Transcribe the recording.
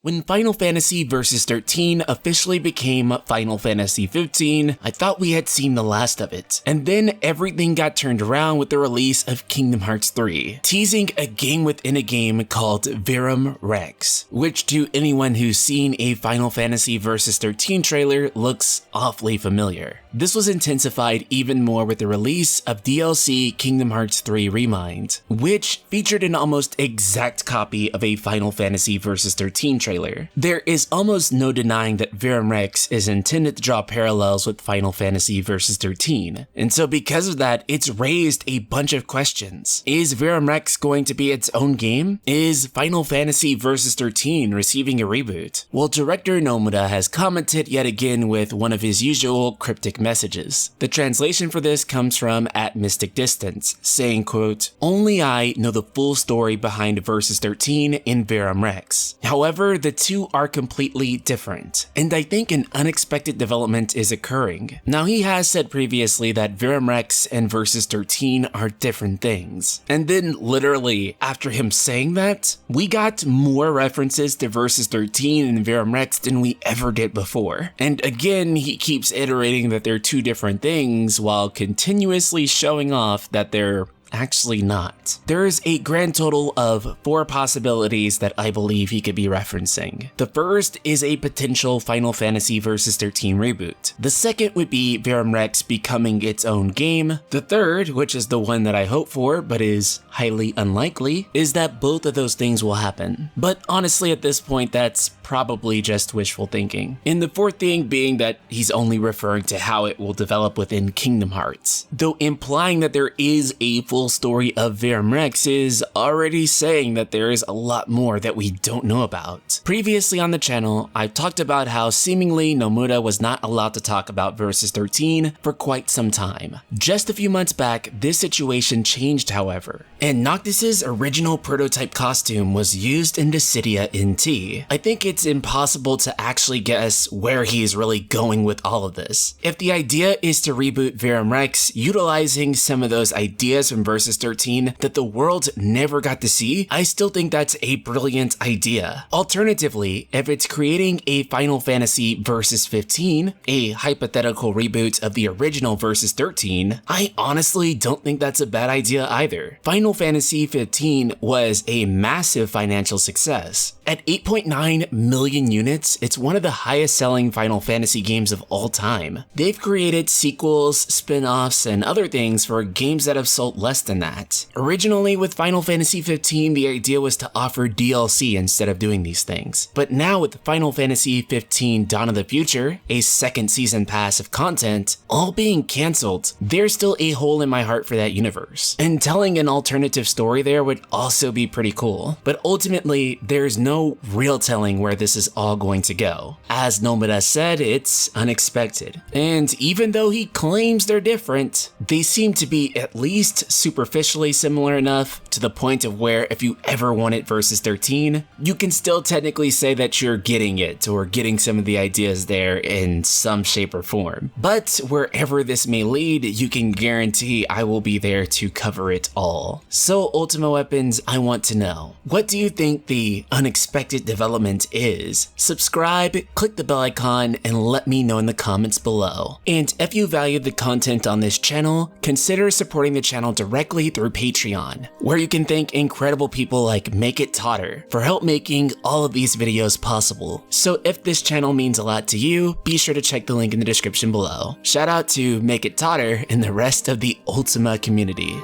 When Final Fantasy Versus 13 officially became Final Fantasy 15, I thought we had seen the last of it. And then everything got turned around with the release of Kingdom Hearts 3, teasing a game within a game called Verum Rex, which to anyone who's seen a Final Fantasy Versus 13 trailer looks awfully familiar. This was intensified even more with the release of DLC Kingdom Hearts 3 Remind, which featured an almost exact copy of a Final Fantasy Versus 13 trailer. There is almost no denying that Verum Rex is intended to draw parallels with Final Fantasy Versus 13, and so because of that, it's raised a bunch of questions. Is Verum Rex going to be its own game? Is Final Fantasy Versus 13 receiving a reboot? Well, director Nomura has commented yet again with one of his usual cryptic messages. The translation for this comes from @MysticDistance, saying, quote, "Only I know the full story behind Versus 13 in Verum Rex. However, the two are completely different, and I think an unexpected development is occurring." Now, he has said previously that Verum Rex and Versus 13 are different things, and then literally after him saying that, we got more references to Versus 13 and Verum Rex than we ever did before. And again, he keeps iterating that they're two different things while continuously showing off that they're actually not. There is a grand total of 4 possibilities that I believe he could be referencing. The first is a potential Final Fantasy Versus 13 reboot. The second would be Verum Rex becoming its own game. The third, which is the one that I hope for but is highly unlikely, is that both of those things will happen. But honestly, at this point, that's probably just wishful thinking. And the fourth thing being that he's only referring to how it will develop within Kingdom Hearts, though implying that there is a full story of Verum Rex is already saying that there is a lot more that we don't know about. Previously on the channel, I've talked about how seemingly Nomura was not allowed to talk about Versus 13 for quite some time. Just a few months back, this situation changed, however, and Noctis's original prototype costume was used in Dissidia NT. I think it's impossible to actually guess where he is really going with all of this. If the idea is to reboot Verum Rex, utilizing some of those ideas from Versus 13 that the world never got to see, I still think that's a brilliant idea. Alternatively, if it's creating a Final Fantasy Versus 15, a hypothetical reboot of the original Versus 13, I honestly don't think that's a bad idea either. Final Fantasy 15 was a massive financial success. At 8.9 million units, it's one of the highest selling Final Fantasy games of all time. They've created sequels, spin-offs, and other things for games that have sold less than that. Originally with Final Fantasy 15, the idea was to offer DLC instead of doing these things. But now with Final Fantasy 15 Dawn of the Future, a second season pass of content, all being cancelled, there's still a hole in my heart for that universe. And telling an alternative story there would also be pretty cool. But ultimately, there's no real telling where this is all going to go. As Nomura said, it's unexpected. And even though he claims they're different, they seem to be at least superficially similar enough to the point of where if you ever wanted Versus 13, you can still technically say that you're getting it or getting some of the ideas there in some shape or form. But wherever this may lead, you can guarantee I will be there to cover it all. So Ultima Weapons, I want to know, what do you think the unexpected development is? Subscribe, click the bell icon, and let me know in the comments below. And if you valued the content on this channel, consider supporting the channel directly through Patreon, where you can thank incredible people like Make It Totter for help making all of these videos possible. So if this channel means a lot to you, be sure to check the link in the description below. Shout out to Make It Totter and the rest of the Ultima community.